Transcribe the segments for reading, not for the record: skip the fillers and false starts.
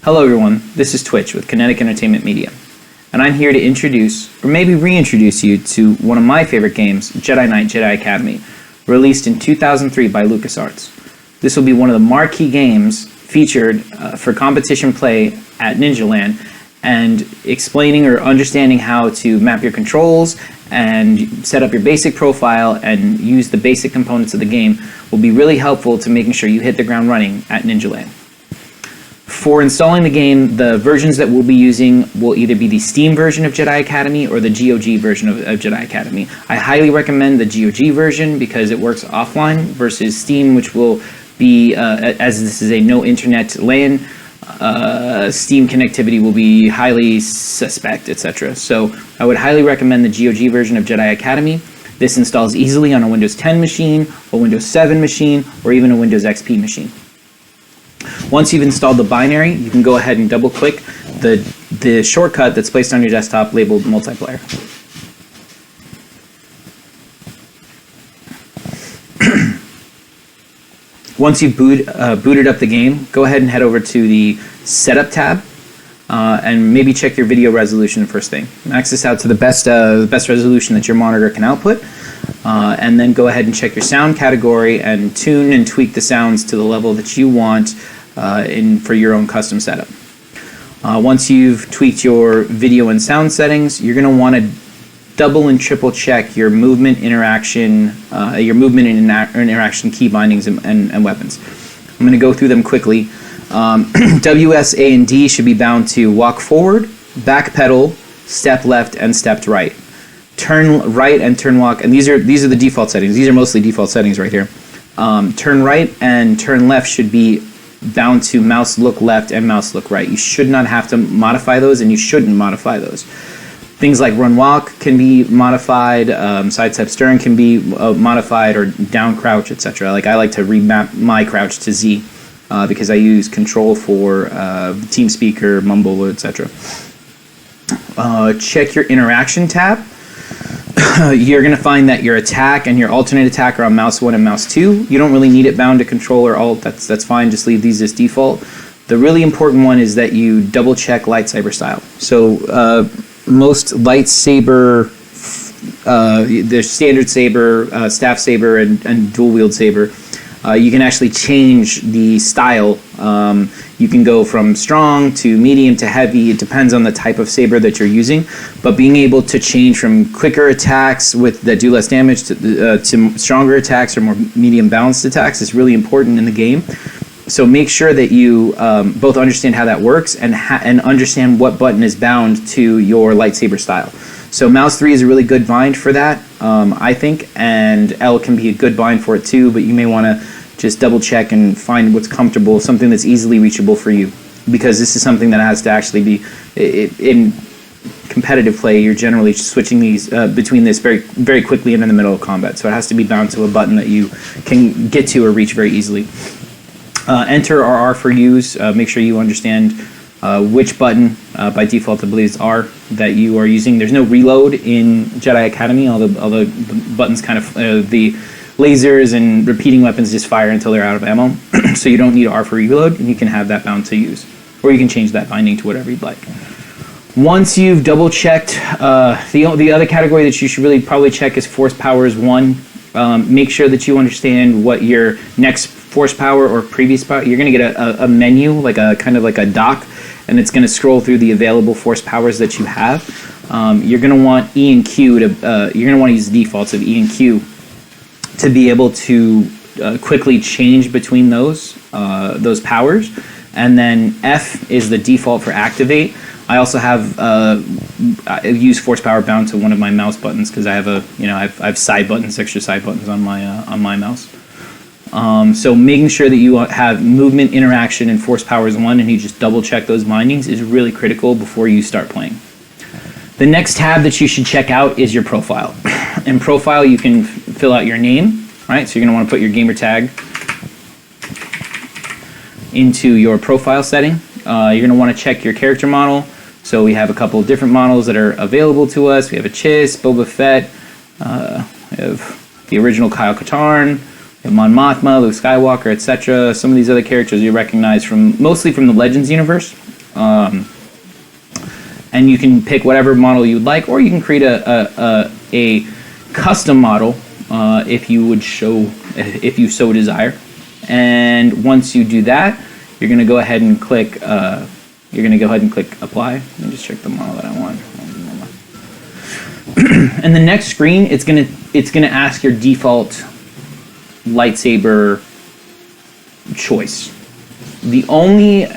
Hello everyone, this is Twitch with Kinetic Entertainment Media, and I'm here to introduce, or maybe reintroduce you to one of my favorite games, Jedi Knight Jedi Academy, released in 2003 by LucasArts. This will be one of the marquee games featured for competition play at NinjaLan, and explaining or understanding how to map your controls and set up your basic profile and use the basic components of the game will be really helpful to making sure you hit the ground running at NinjaLan. For installing the game, the versions that we'll be using will either be the Steam version of Jedi Academy or the GOG version of Jedi Academy. I highly recommend the GOG version because it works offline versus Steam, which will be, as this is a no internet LAN, Steam connectivity will be highly suspect, etc. So I would highly recommend the GOG version of Jedi Academy. This installs easily on a Windows 10 machine, a Windows 7 machine, or even a Windows XP machine. Once you've installed the binary, you can go ahead and double click the shortcut that's placed on your desktop labeled multiplayer. Once you've booted up the game, go ahead and head over to the Setup tab and maybe check your video resolution first thing. Max this out to the best resolution that your monitor can output, and then go ahead and check your sound category and tune and tweak the sounds to the level that you want for your own custom setup. Once you've tweaked your video and sound settings, you're going to want to double and triple check your movement, interaction, interaction key bindings and weapons. I'm going to go through them quickly. W, S, A, and D should be bound to walk forward, back pedal, step left, and step right. Turn right and turn walk, and these are the default settings. These are mostly default settings right here. Turn right and turn left should be bound to mouse look left and mouse look right. You should not have to modify those, and you shouldn't modify those. Things like run walk can be modified, sidestep stern can be modified, or down crouch, etc. Like I like to remap my crouch to Z because I use control for TeamSpeak, Mumble, etc. Check your interaction tab. You're going to find that your attack and your alternate attack are on mouse 1 and mouse 2. You don't really need it bound to control or alt. That's fine. Just leave these as default. The really important one is that you double check lightsaber style. So most lightsaber, there's standard saber, staff saber, and dual wield saber. You can actually change the style. You can go from strong to medium to heavy. It depends on the type of saber that you're using. But being able to change from quicker attacks that do less damage to stronger attacks or more medium balanced attacks is really important in the game. So make sure that you both understand how that works and understand what button is bound to your lightsaber style. So mouse 3 is a really good bind for that, I think, and L can be a good bind for it too, but you may want to just double check and find what's comfortable, something that's easily reachable for you, because this is something that has to actually be, in competitive play, you're generally switching these between this very, very quickly and in the middle of combat, so it has to be bound to a button that you can get to or reach very easily. Enter or R for use. Make sure you understand which button, by default I believe it's R, that you are using. There's no reload in Jedi Academy, although the buttons kind of, the lasers and repeating weapons just fire until they're out of ammo. So you don't need R for reload, and you can have that bound to use. Or you can change that binding to whatever you'd like. Once you've double checked, the other category that you should really probably check is Force Powers 1. Make sure that you understand what your next force power or previous power. You're going to get a menu, like a kind of like a dock, and it's going to scroll through the available force powers that you have. You're going to want E and Q to. You're going to want to use the defaults of E and Q to be able to quickly change between those powers, and then F is the default for activate. I also have I use force power bound to one of my mouse buttons because I have I have side buttons, extra side buttons on my mouse. So making sure that you have movement, interaction, and force powers 1, and you just double check those bindings is really critical before you start playing. The next tab that you should check out is your profile. In profile, you can fill out your name, right? So you're going to want to put your gamer tag into your profile setting. You're going to want to check your character model. So we have a couple of different models that are available to us. We have a Chiss, Boba Fett, we have the original Kyle Katarn, we have Mon Mothma, Luke Skywalker, etc. Some of these other characters you recognize mostly from the Legends universe. And you can pick whatever model you would like, or you can create a custom model if you so desire. And once you do that, you're going to go ahead and click apply. Let me just check the model that I want. And the next screen, it's gonna ask your default lightsaber choice. The only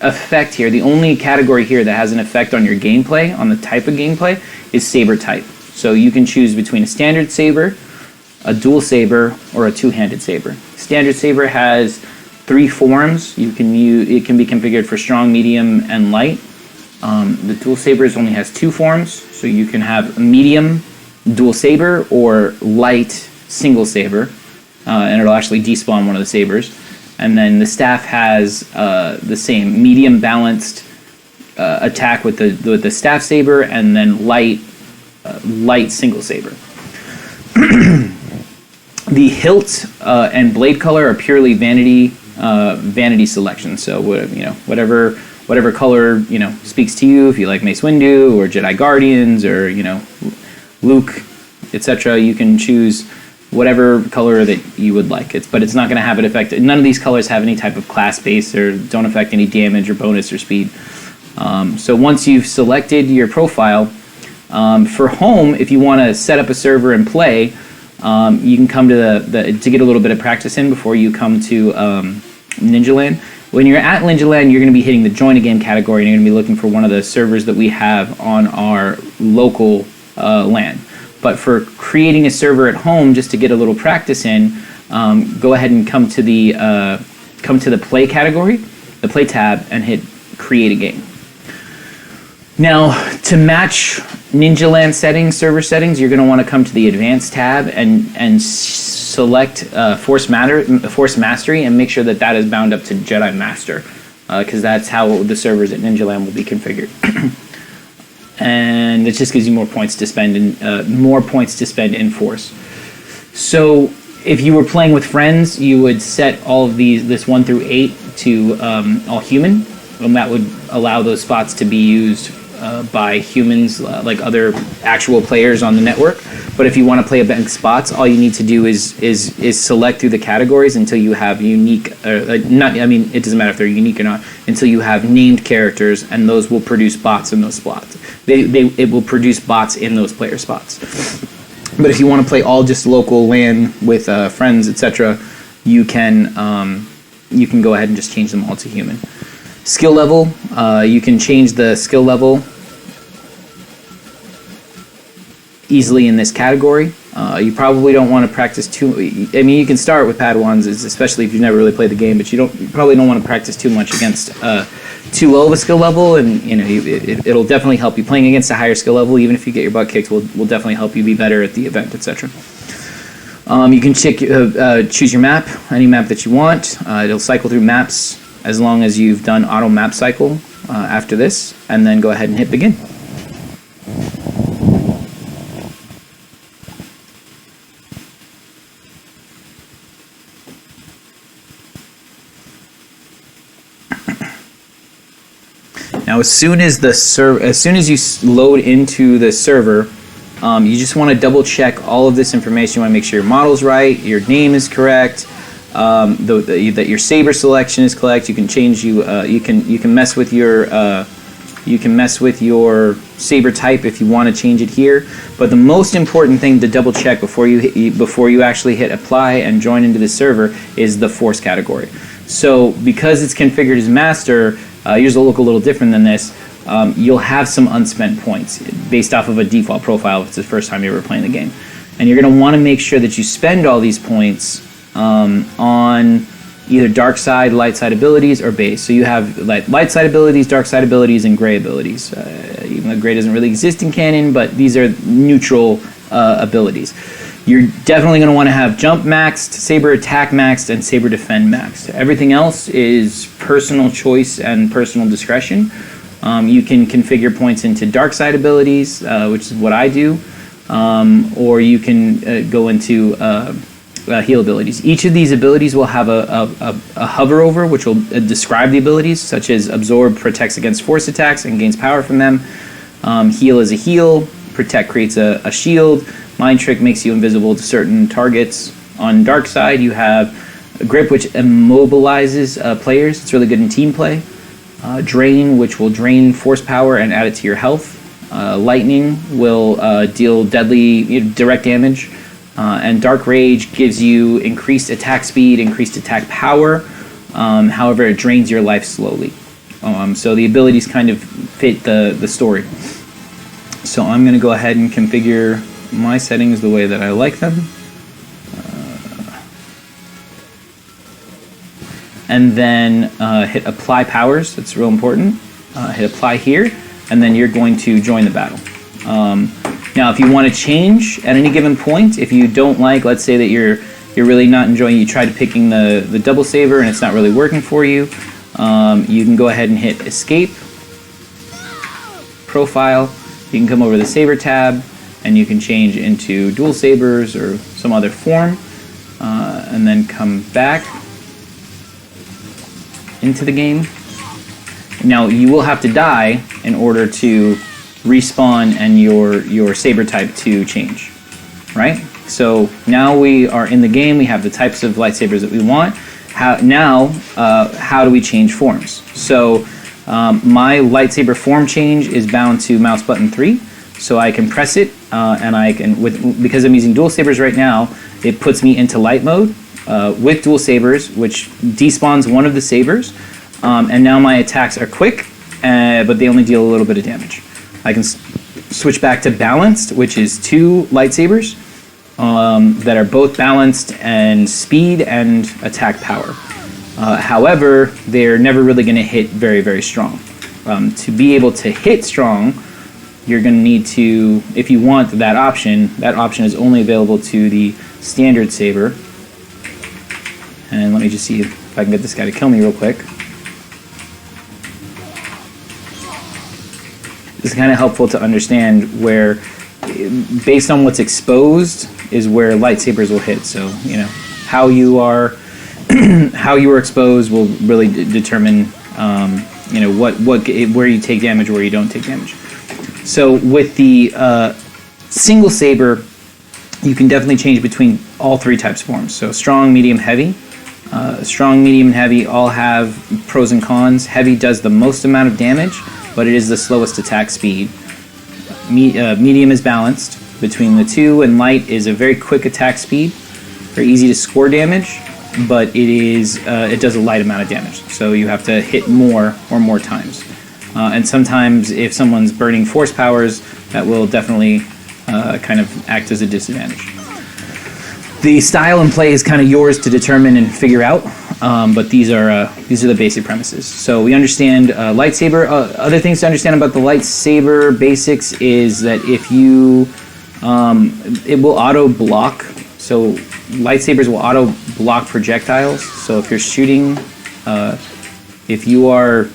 effect here, the only category here that has an effect on your gameplay, on the type of gameplay, is saber type. So you can choose between a standard saber, a dual saber, or a two-handed saber. Standard saber has 3 forms. It can be configured for strong, medium, and light. The dual sabers only has 2 forms, so you can have medium dual saber or light single saber, and it'll actually despawn one of the sabers. And then the staff has the same medium balanced attack with the staff saber, and then light single saber. The hilt and blade color are purely vanity selection. So whatever color speaks to you. If you like Mace Windu or Jedi Guardians or Luke, etc., you can choose whatever color that you would like. But it's not going to have an effect. None of these colors have any type of class base or don't affect any damage or bonus or speed. So once you've selected your profile, for home, if you want to set up a server and play, you can come to to get a little bit of practice in before you come to NinjaLan. When you're at NinjaLan, you're going to be hitting the Join a Game category, and you're going to be looking for one of the servers that we have on our local LAN. But for creating a server at home, just to get a little practice in, go ahead and come to the Play category, the Play tab, and hit Create a Game. Now, to match NinjaLan settings, server settings, you're going to want to come to the Advanced tab and select Force Mastery, and make sure that is bound up to Jedi Master, because that's how the servers at NinjaLan will be configured. And it just gives you more points to spend in Force. So if you were playing with friends, you would set all of this 1 through 8 to all human, and that would allow those spots to be used by humans, like other actual players on the network. But if you want to play bank spots, all you need to do is select through the categories until you have unique. It doesn't matter if they're unique or not, until you have named characters, and those will produce bots in those spots. It will produce bots in those player spots. But if you want to play all just local LAN with friends, etc., you can go ahead and just change them all to human. Skill level, you can change the skill level easily in this category. You probably don't want to practice too. You can start with Padawans, especially if you've never really played the game, but you probably don't want to practice too much against too low of a skill level, and it'll definitely help you. Playing against a higher skill level, even if you get your butt kicked, will definitely help you be better at the event, etc. You can choose your map, any map that you want. It'll cycle through maps as long as you've done auto map cycle after this, and then go ahead and hit begin. Now, as soon as you load into the server, you just want to double check all of this information. You want to make sure your model's right, your name is correct, that your saber selection is correct. You can change you can mess with your saber type if you want to change it here. But the most important thing to double check before you actually hit apply and join into the server is the Force category. So because it's configured as master, yours will look a little different than this. You'll have some unspent points based off of a default profile if it's the first time you're ever playing the game. And you're going to want to make sure that you spend all these points on either dark side, light side abilities, or base. So you have light side abilities, dark side abilities, and gray abilities. Even though gray doesn't really exist in canon, but these are neutral abilities. You're definitely going to want to have jump maxed, saber attack maxed, and saber defend maxed. Everything else is personal choice and personal discretion. You can configure points into dark side abilities, which is what I do, or you can go into heal abilities. Each of these abilities will have a hover over, which will describe the abilities, such as Absorb protects against force attacks and gains power from them. Heal is a heal. Protect creates a shield. Mind Trick makes you invisible to certain targets. On Dark Side, you have Grip, which immobilizes players. It's really good in team play. Drain, which will drain force power and add it to your health. Lightning will deal deadly direct damage. And Dark Rage gives you increased attack speed, increased attack power. However, it drains your life slowly. So the abilities kind of fit the story. So I'm going to go ahead and configure my settings the way that I like them. And then hit Apply Powers. That's real important. Hit Apply here, and then you're going to join the battle. Now, if you want to change at any given point, if you don't like, let's say that you're really not enjoying, you tried picking the double saber and it's not really working for you, you can go ahead and hit Escape, Profile. You can come over to the Saber tab, and you can change into dual sabers or some other form, and then come back into the game. Now, you will have to die in order to respawn and your saber type to change, right? So now we are in the game. We have the types of lightsabers that we want. How do we change forms? So my lightsaber form change is bound to mouse button 3, so I can press it, and I can, because I'm using dual sabers right now, it puts me into light mode with dual sabers, which despawns one of the sabers, and now my attacks are quick, but they only deal a little bit of damage. I can switch back to balanced, which is 2 lightsabers that are both balanced and speed and attack power. However, they're never really going to hit very, very strong. To be able to hit strong, you're going to need to, if you want that option is only available to the standard saber. And let me just see if I can get this guy to kill me real quick. This is kind of helpful to understand where, based on what's exposed, is where lightsabers will hit. So, how you are exposed will really determine, where you take damage, where you don't take damage. So with the single saber, you can definitely change between all 3 types of forms. So strong, medium, heavy. Strong, medium, and heavy all have pros and cons. Heavy does the most amount of damage, but it is the slowest attack speed. Medium is balanced between the 2, and light is a very quick attack speed. Very easy to score damage, but it does a light amount of damage. So you have to hit more times. And sometimes if someone's burning force powers, that will definitely kind of act as a disadvantage. The style and play is kind of yours to determine and figure out, but these are the basic premises. So we understand lightsaber. Other things to understand about the lightsaber basics is that if you, it will auto block. So lightsabers will auto block projectiles. So if you're shooting, if you are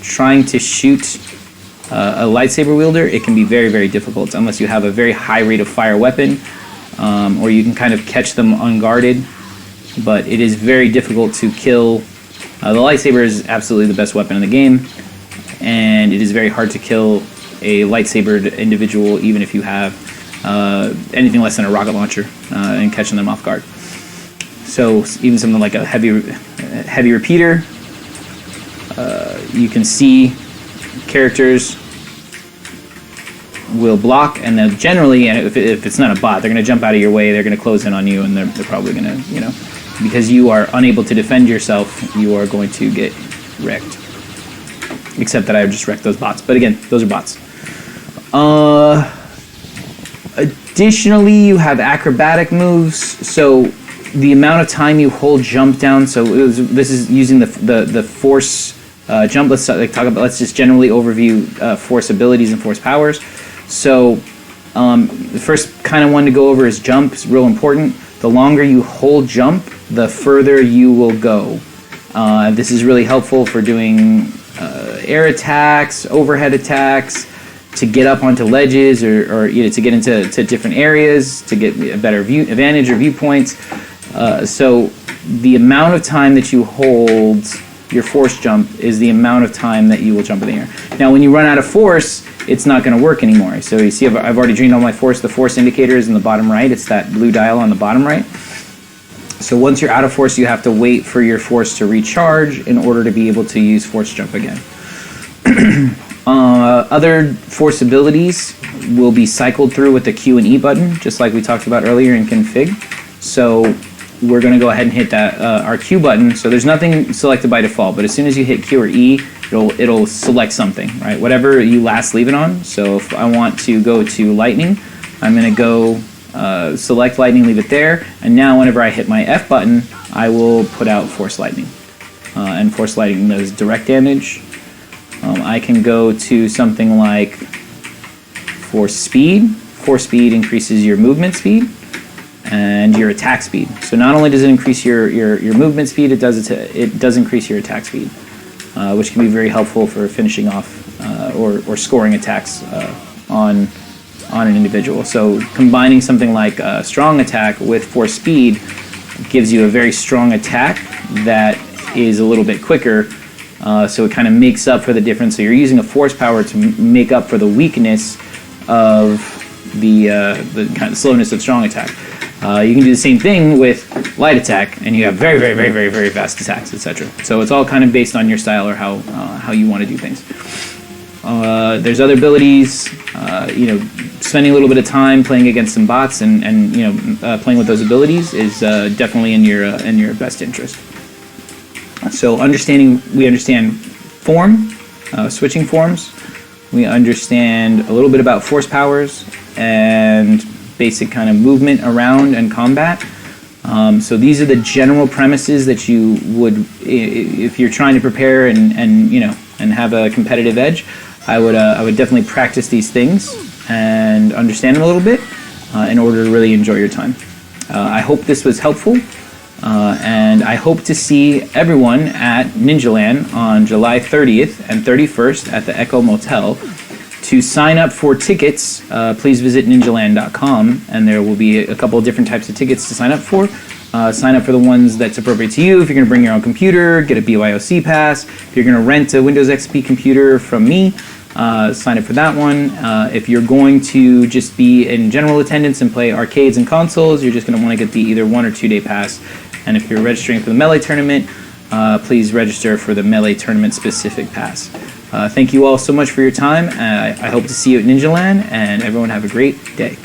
trying to shoot a lightsaber wielder, it can be very, very difficult unless you have a very high rate of fire weapon, or you can kind of catch them unguarded. But it is very difficult to kill. The lightsaber is absolutely the best weapon in the game, and it is very hard to kill a lightsabered individual, even if you have anything less than a rocket launcher, and catching them off guard. So even something like a heavy repeater, you can see characters will block, and then generally, and if it's not a bot, they're going to jump out of your way, they're going to close in on you, and they're probably going to, because you are unable to defend yourself, you are going to get wrecked. Except that I just wrecked those bots. But again, those are bots. Additionally, you have acrobatic moves. So the amount of time you hold jump down. So this is using the force jump. Let's just generally overview force abilities and force powers. So the first kind of one to go over is jump. It's real important. The longer you hold jump, the further you will go. This is really helpful for doing air attacks, overhead attacks, to get up onto ledges, or to get into different areas, to get a better advantage or viewpoints. So the amount of time that you hold your force jump is the amount of time that you will jump in the air. Now, when you run out of force, it's not going to work anymore. So you see, I've already drained all my force. The force indicator is in the bottom right. It's that blue dial on the bottom right. So once you're out of force, you have to wait for your force to recharge in order to be able to use force jump again. Other force abilities will be cycled through with the Q and E button, just like we talked about earlier in config. So we're going to go ahead and hit that our Q button. So there's nothing selected by default, but as soon as you hit Q or E, it'll select something, right? Whatever you last leave it on. So if I want to go to lightning, I'm going to go select lightning, leave it there, and now whenever I hit my F button, I will put out force lightning. And force lightning does direct damage. I can go to something like force speed. Force speed increases your movement speed and your attack speed. So not only does it increase your movement speed, it does increase your attack speed, which can be very helpful for finishing off or scoring attacks on an individual. So combining something like strong attack with force speed gives you a very strong attack that is a little bit quicker. So it kind of makes up for the difference. So you're using a force power to make up for the weakness of the kind of slowness of strong attack. You can do the same thing with light attack, and you have very, very, very, very, very fast attacks, etc. So it's all kind of based on your style or how you want to do things. There's other abilities. Spending a little bit of time playing against some bots and playing with those abilities is definitely in your best interest. So we understand form, switching forms. We understand a little bit about force powers and basic kind of movement around and combat. So these are the general premises that you would, if you're trying to prepare and have a competitive edge, I would definitely practice these things and understand them a little bit in order to really enjoy your time. I hope this was helpful. And I hope to see everyone at NinjaLan on July 30th and 31st at the Echo Motel. To sign up for tickets, please visit NinjaLan.com, and there will be a couple of different types of tickets to sign up for. Sign up for the ones that's appropriate to you. If you're going to bring your own computer, get a BYOC pass. If you're going to rent a Windows XP computer from me, sign up for that one. If you're going to just be in general attendance and play arcades and consoles, you're just going to want to get the either 1 or 2 day pass. And if you're registering for the Melee tournament, please register for the Melee tournament specific pass. Thank you all so much for your time. I hope to see you at NinjaLan, and everyone have a great day.